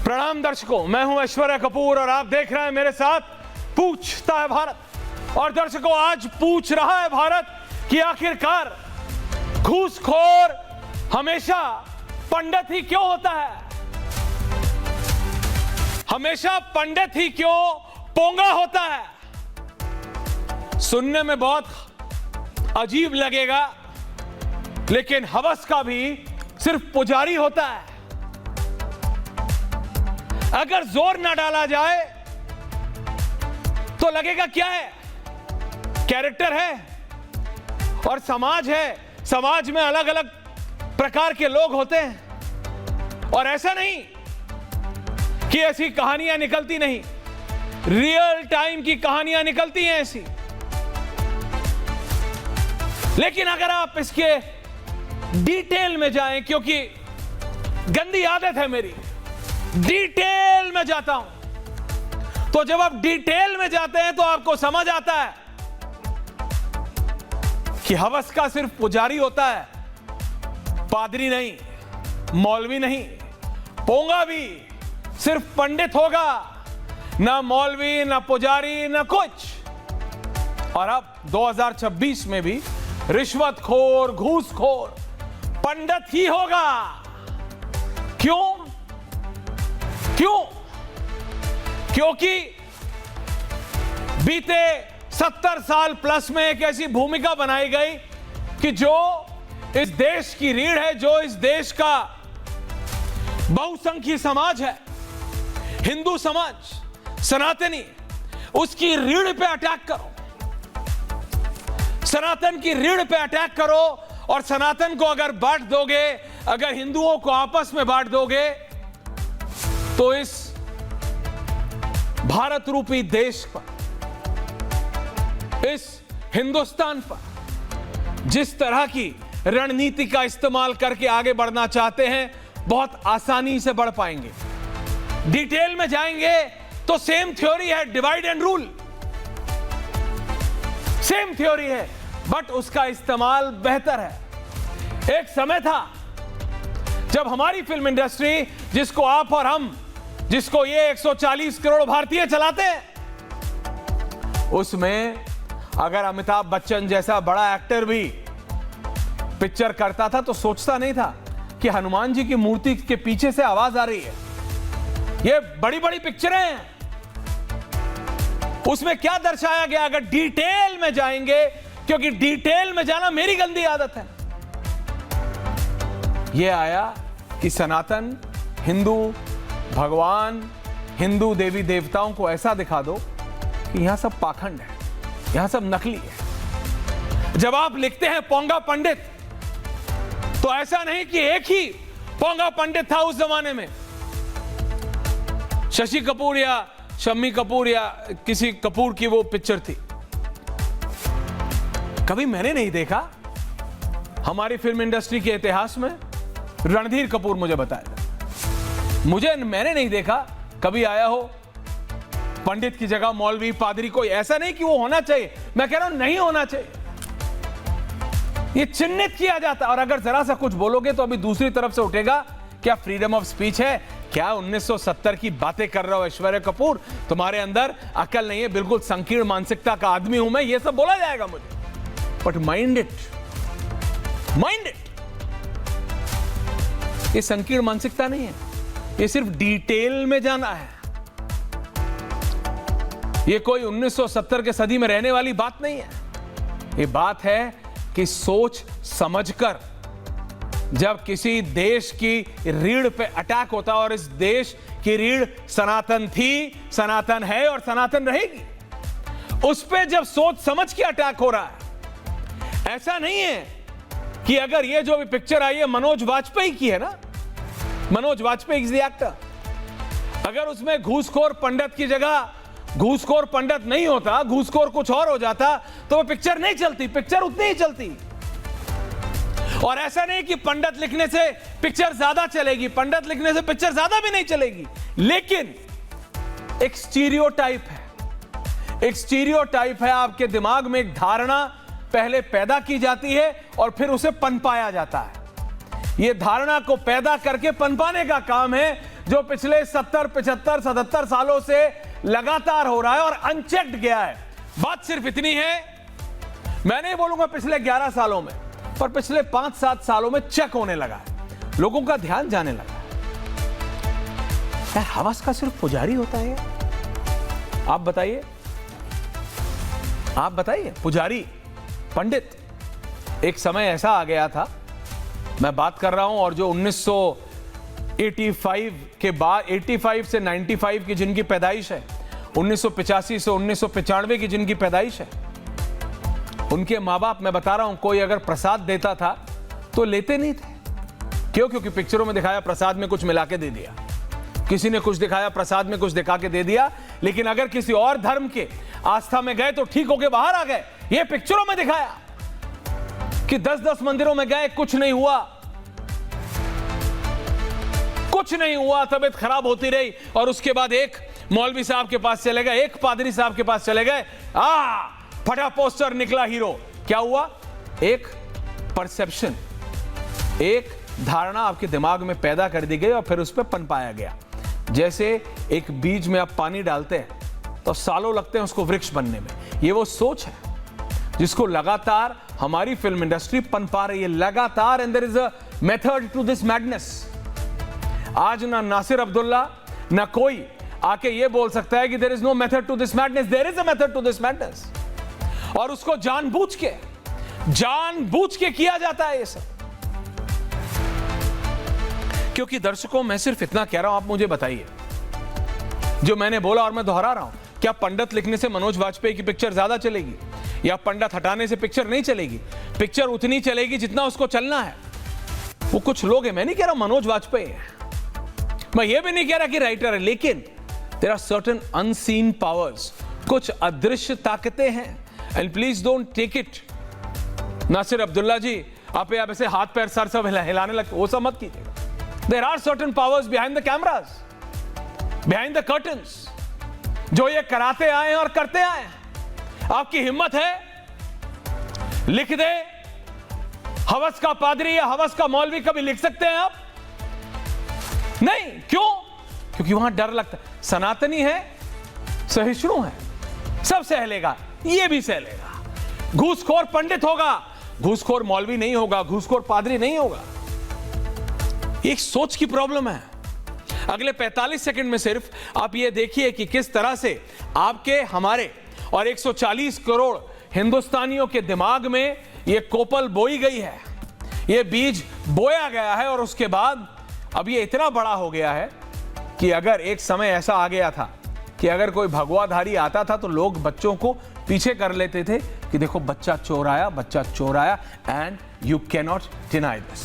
प्रणाम दर्शकों, मैं हूं ऐश्वर्या कपूर और आप देख रहे हैं मेरे साथ पूछता है भारत। और दर्शकों, आज पूछ रहा है भारत कि आखिरकार घूसखोर हमेशा पंडित ही क्यों होता है? हमेशा पंडित ही क्यों पोंगा होता है? सुनने में बहुत अजीब लगेगा, लेकिन हवस का भी सिर्फ पुजारी होता है। अगर जोर ना डाला जाए तो लगेगा क्या है? कैरेक्टर है और समाज है। समाज में अलग अलग प्रकार के लोग होते हैं और ऐसा नहीं कि ऐसी कहानियां निकलती नहीं, रियल टाइम की कहानियां निकलती हैं ऐसी। लेकिन अगर आप इसके डिटेल में जाएं, क्योंकगंदी आदत है मेरी, डिटेल में जाता हूं, तो जब आप डिटेल में जाते हैं तो आपको समझ आता है कि हवस का सिर्फ पुजारी होता है, पादरी नहीं, मौलवी नहीं। पोंगा भी सिर्फ पंडित होगा, ना मौलवी, ना पुजारी, ना कुछ। और अब 2026 में भी रिश्वतखोर, घूसखोर पंडित ही होगा। क्यों? क्यों? क्योंकि बीते 70 साल प्लस में एक ऐसी भूमिका बनाई गई कि जो इस देश की रीढ़ है, जो इस देश का बहुसंख्यक समाज है, हिंदू समाज, सनातनी, उसकी रीढ़ पे अटैक करो, सनातन की रीढ़ पे अटैक करो। और सनातन को अगर बांट दोगे, अगर हिंदुओं को आपस में बांट दोगे, तो इस भारत रूपी देश पर, इस हिंदुस्तान पर जिस तरह की रणनीति का इस्तेमाल करके आगे बढ़ना चाहते हैं, बहुत आसानी से बढ़ पाएंगे। डिटेल में जाएंगे तो सेम थ्योरी है, divide and rule, same theory है, बट उसका इस्तेमाल बेहतर है। एक समय था जब हमारी फिल्म इंडस्ट्री, जिसको आप और हम, जिसको ये 140 करोड़ भारतीय चलाते हैं, उसमें अगर अमिताभ बच्चन जैसा बड़ा एक्टर भी पिक्चर करता था तो सोचता नहीं था कि हनुमान जी की मूर्ति के पीछे से आवाज आ रही है। ये बड़ी बड़ी पिक्चरें हैं, उसमें क्या दर्शाया गया? अगर डिटेल में जाएंगे, क्योंकि डिटेल में जाना मेरी गंदी आदत है, यह आया कि सनातन, हिंदू भगवान, हिंदू देवी देवताओं को ऐसा दिखा दो कि यहां सब पाखंड है, यहां सब नकली है। जब आप लिखते हैं पोंगा पंडित, तो ऐसा नहीं कि एक ही पोंगा पंडित था उस जमाने में। शशि कपूर या शम्मी कपूर या किसी कपूर की वो पिक्चर थी। कभी मैंने नहीं देखा हमारी फिल्म इंडस्ट्री के इतिहास में, रणधीर कपूर मुझे बताया, मैंने नहीं देखा कभी आया हो पंडित की जगह मौलवी, पादरी। कोई ऐसा नहीं कि वो होना चाहिए, मैं कह रहा हूं नहीं होना चाहिए, ये चिन्हित किया जाता। और अगर जरा सा कुछ बोलोगे तो अभी दूसरी तरफ से उठेगा, क्या फ्रीडम ऑफ स्पीच है? क्या 1970 की बातें कर रहे हो ऐश्वर्या कपूर? तुम्हारे अंदर अकल नहीं है, बिल्कुल संकीर्ण मानसिकता का आदमी हूं मैं, ये सब बोला जाएगा मुझे। बट माइंड इट, ये संकीर्ण मानसिकता नहीं है, ये सिर्फ डिटेल में जाना है। ये कोई 1970 के सदी में रहने वाली बात नहीं है। ये बात है कि सोच समझकर जब किसी देश की रीढ़ पे अटैक होता है, और इस देश की रीढ़ सनातन थी, सनातन है और सनातन रहेगी, उस पे जब सोच समझ के अटैक हो रहा है। ऐसा नहीं है कि अगर ये जो भी पिक्चर आई है मनोज वाजपेयी की है ना, Manoj Vajpayee is the actor, अगर उसमें घूसखोर पंडित की जगह घूसखोर पंडित नहीं होता, घूसखोर कुछ और हो जाता, तो वो पिक्चर नहीं चलती, पिक्चर उतनी ही चलती। और ऐसा नहीं कि पंडित लिखने से पिक्चर ज्यादा चलेगी, पंडित लिखने से पिक्चर ज्यादा भी नहीं चलेगी। लेकिन एक स्टीरियोटाइप है, एक स्टीरियोटाइप है, आपके दिमाग में एक धारणा पहले पैदा की जाती है और फिर उसे पनपाया जाता है। यह धारणा को पैदा करके पनपाने का काम है जो पिछले 70, 75, 77 सालों से लगातार हो रहा है और अनचेक्ड गया है। बात सिर्फ इतनी है, मैं नहीं बोलूंगा पिछले 11 सालों में, पर पिछले 5-7 सालों में चेक होने लगा है, लोगों का ध्यान जाने लगा है। क्या हवस का सिर्फ पुजारी होता है? आप बताइए, आप बताइए। पुजारी, पंडित, एक समय ऐसा आ गया था, मैं बात कर रहा हूं, और जो 1985 के बाद, 85 से 95 की जिनकी पैदाइश है, 1985 से 1995 की जिनकी पैदाइश है, उनके माँ बाप, मैं बता रहा हूं, कोई अगर प्रसाद देता था तो लेते नहीं थे। क्यों? क्योंकि पिक्चरों में दिखाया प्रसाद में कुछ मिला के दे दिया, किसी ने कुछ दिखाया प्रसाद में कुछ दिखा के दे दिया। लेकिन अगर किसी और धर्म के आस्था में गए तो ठीक होके बाहर आ गए। ये पिक्चरों में दिखाया कि 10-10 मंदिरों में गए, कुछ नहीं हुआ, कुछ नहीं हुआ, तबीयत खराब होती रही, और उसके बाद एक मौलवी साहब के पास चले गए, एक पादरी साहब के पास चले गए, फटा पोस्टर, निकला हीरो। क्या हुआ? एक परसेप्शन, एक धारणा आपके दिमाग में पैदा कर दी गई और फिर उस पर पनपाया गया। जैसे एक बीज में आप पानी डालते हैं तो सालों लगते हैं उसको वृक्ष बनने में। ये वो सोच है जिसको लगातार हमारी फिल्म इंडस्ट्री पनपा रही है, लगातार। And there is a method to this madness. आज ना नासिर अब्दुल्ला ना कोई आके ये बोल सकता है कि there is no method to this madness. There is a method to this madness, और उसको जानबूझ के किया जाता है ये सब। क्योंकि दर्शकों, मैं सिर्फ इतना कह रहा हूं, आप मुझे बताइए, जो मैंने बोला और मैं दोहरा रहा हूं, क्या पंडित लिखने से मनोज वाजपेयी की पिक्चर ज्यादा चलेगी, या पंडित हटाने से पिक्चर नहीं चलेगी? पिक्चर उतनी चलेगी जितना उसको चलना है। वो कुछ लोग हैं, मैं नहीं कह रहा मनोज वाजपेयी है, मैं ये भी नहीं कह रहा कि राइटर है, लेकिन there are certain unseen powers, कुछ अदृश्य ताकतें हैं। And please don't take it, Nasir Abdullah ji आप ऐसे हाथ पैर सर सब हिलाने लगते, वो सब मत कीजिएगा। There are certain powers behind the cameras, behind the curtains, जो ये कराते आए हैं और करते आए हैं। आपकी हिम्मत है, लिख दे, हवस का पादरी या हवस का मौलवी कभी लिख सकते हैं आप? नहीं। क्यों? क्योंकि वहां डर लगता है। सनातनी है, सहिष्णु है, सब सह लेगा, ये भी सह लेगा। घूसखोर पंडित होगा, घूसखोर मौलवी नहीं होगा, घूसखोर पादरी नहीं होगा। एक सोच की प्रॉब्लम है। अगले 45 सेकंड में सिर्फ आप ये देखिए कि किस तरह से आपके, हमारे और 140 करोड़ हिंदुस्तानियों के दिमाग में ये कोपल बोई गई है, ये बीज बोया गया है, और उसके बाद अब ये इतना बड़ा हो गया है कि अगर एक समय ऐसा आ गया था कि अगर कोई भगवाधारी आता था तो लोग बच्चों को पीछे कर लेते थे कि देखो बच्चा चोर आया, and you can not deny this.